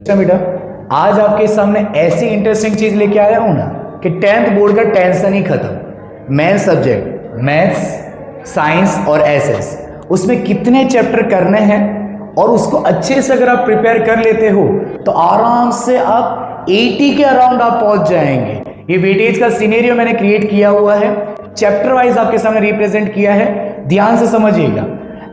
अच्छा बेटा, आज आपके सामने ऐसी इंटरेस्टिंग चीज लेके आया हूं ना कि 10th बोर्ड का टेंशन ही खत्म। मेन सब्जेक्ट मैथ्स, साइंस और एसएस, उसमें कितने चैप्टर करने हैं और उसको अच्छे से अगर आप प्रिपेयर कर लेते हो तो आराम से आप 80 के अराउंड आप पहुंच जाएंगे। ये वेटेज का सिनेरियो मैंने क्रिएट किया हुआ है, चैप्टर वाइज आपके सामने रिप्रेजेंट किया है, ध्यान से समझिएगा।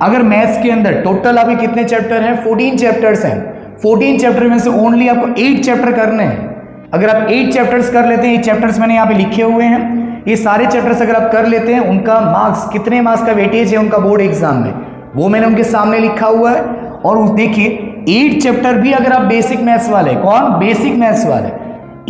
अगर मैथ्स के अंदर टोटल आपके कितने चैप्टर हैं? 14 चैप्टर्स हैं। 14 चैप्टर में से ओनली आपको 8 चैप्टर करने हैं। अगर आप 8 चैप्टर्स कर लेते हैं, ये चैप्टर्स मैंने यहाँ पे लिखे हुए हैं, ये सारे चैप्टर्स अगर आप कर लेते हैं, उनका मार्क्स कितने मार्क्स का वेटेज है उनका बोर्ड एग्जाम में, वो मैंने उनके सामने लिखा हुआ है। और देखिए 8 चैप्टर भी अगर आप बेसिक मैथ्स वाले, कौन? बेसिक मैथ्स वाले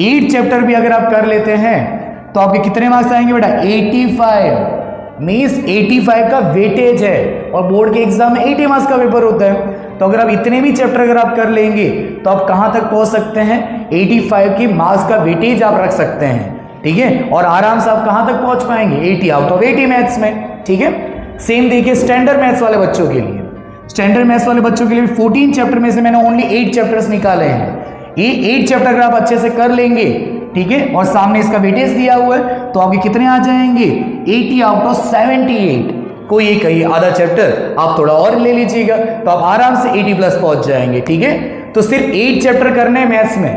8 चैप्टर भी अगर आप कर लेते हैं तो आपके कितने मार्क्स आएंगे बेटा? 85 मीन्स 85 का वेटेज है। और बोर्ड के एग्जाम में 80 मार्क्स का पेपर होता है। तो अगर आप इतने भी चैप्टर अगर आप कर लेंगे तो आप कहां तक पहुंच सकते हैं? 85 की मार्क्स का वेटेज आप रख सकते हैं, ठीक है। और आराम से आप कहां तक पहुंच पाएंगे? 80 आउट ऑफ 80 मैथ्स में, ठीक है। सेम देखिए स्टैंडर्ड मैथ्स वाले बच्चों के लिए, स्टैंडर्ड मैथ्स वाले बच्चों के लिए 14 चैप्टर में से मैंने ओनली 8 चैप्टर्स निकाले हैं। ये 8 चैप्टर अगर आप अच्छे से कर लेंगे, ठीक है, और सामने इसका वेटेज दिया हुआ है, तो आपके कितने आ जाएंगे? 80 आउट ऑफ 78। कोई एक कही आधा चैप्टर आप थोड़ा और ले लीजिएगा तो आप आराम से 80 प्लस पहुंच जाएंगे, ठीक है। तो सिर्फ 8 चैप्टर करने हैं मैथ्स में,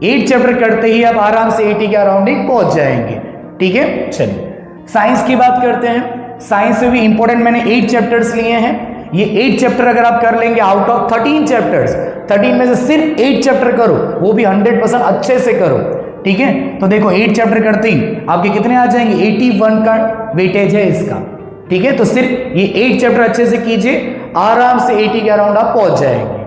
8 चैप्टर करते ही आप आराम से 80 के अराउंडिंग पहुंच जाएंगे, ठीक है। चलिए साइंस की बात करते हैं। साइंस में भी इंपॉर्टेंट मैंने 8 चैप्टर्स लिए हैं। ये 8 चैप्टर अगर आप कर लेंगे आउट ऑफ 13 चैप्टर्स, 13 में से सिर्फ 8 चैप्टर करो, वो भी 100% अच्छे से करो, ठीक है। तो देखो 8 चैप्टर करते ही आपके कितने आ जाएंगे? 81 का वेटेज है इसका, ठीक है। तो सिर्फ ये 8 चैप्टर अच्छे से कीजिए, आराम से 80 के अराउंड आप पहुंच जाएंगे।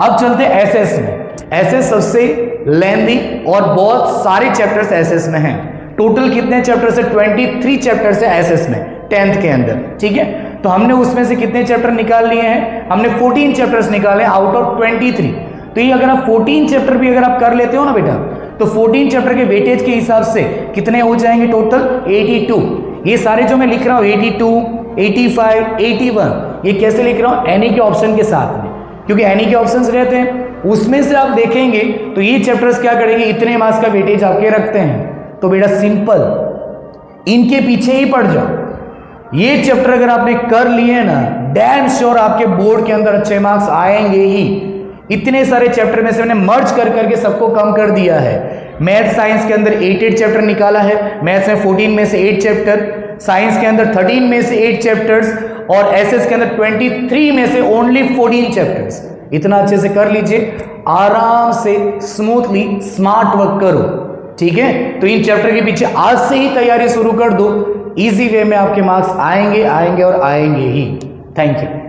अब चलते हैं एसएस में। एसएस सबसे लेंथी और बहुत सारे चैप्टर्स एसएस में हैं। टोटल कितने चैप्टर्स है? 23 चैप्टर्स है एसएस में 10th के अंदर, ठीक है। तो हमने उसमें से कितने चैप्टर निकाल लिए हैं? हमने 14 चैप्टर्स निकाले आउट ऑफ 23। तो ये अगर आप 14 चैप्टर भी अगर आप कर लेते हो ना बेटा, तो 14 चैप्टर के वेटेज के हिसाब से कितने हो जाएंगे? टोटल 82। ये सारे जो मैं लिख रहा हूं 82, 85, 81, ये कैसे लिख रहा हूं? एनी के ऑप्शन के साथ में, क्योंकि एनी के ऑप्शंस रहते हैं, उसमें से आप देखेंगे तो ये चैप्टर्स क्या करेंगे? इतने मार्क्स का वेटेज आपके रखते हैं। तो बेटा सिंपल, इनके पीछे ही पड़ जाओ। ये चैप्टर अगर आपने कर लिए ना, डैम श्योर आपके बोर्ड के अंदर अच्छे मार्क्स आएंगे ही। इतने सारे चैप्टर में से मैंने मर्ज कर करके सबको कम कर दिया है। मैथ साइंस के अंदर 8 चैप्टर निकाला है। मैथ्स में 14 में से 8 चैप्टर, साइंस के अंदर 13 में से 8 चैप्टर्स और एसएस के अंदर 23 में से ओनली 14 चैप्टर्स। इतना अच्छे से कर लीजिए, आराम से स्मूथली स्मार्ट वर्क करो, ठीक है। तो इन चैप्टर के पीछे आज से ही तैयारी शुरू कर दो, इजी वे में आपके मार्क्स आएंगे और आएंगे ही। Thank you.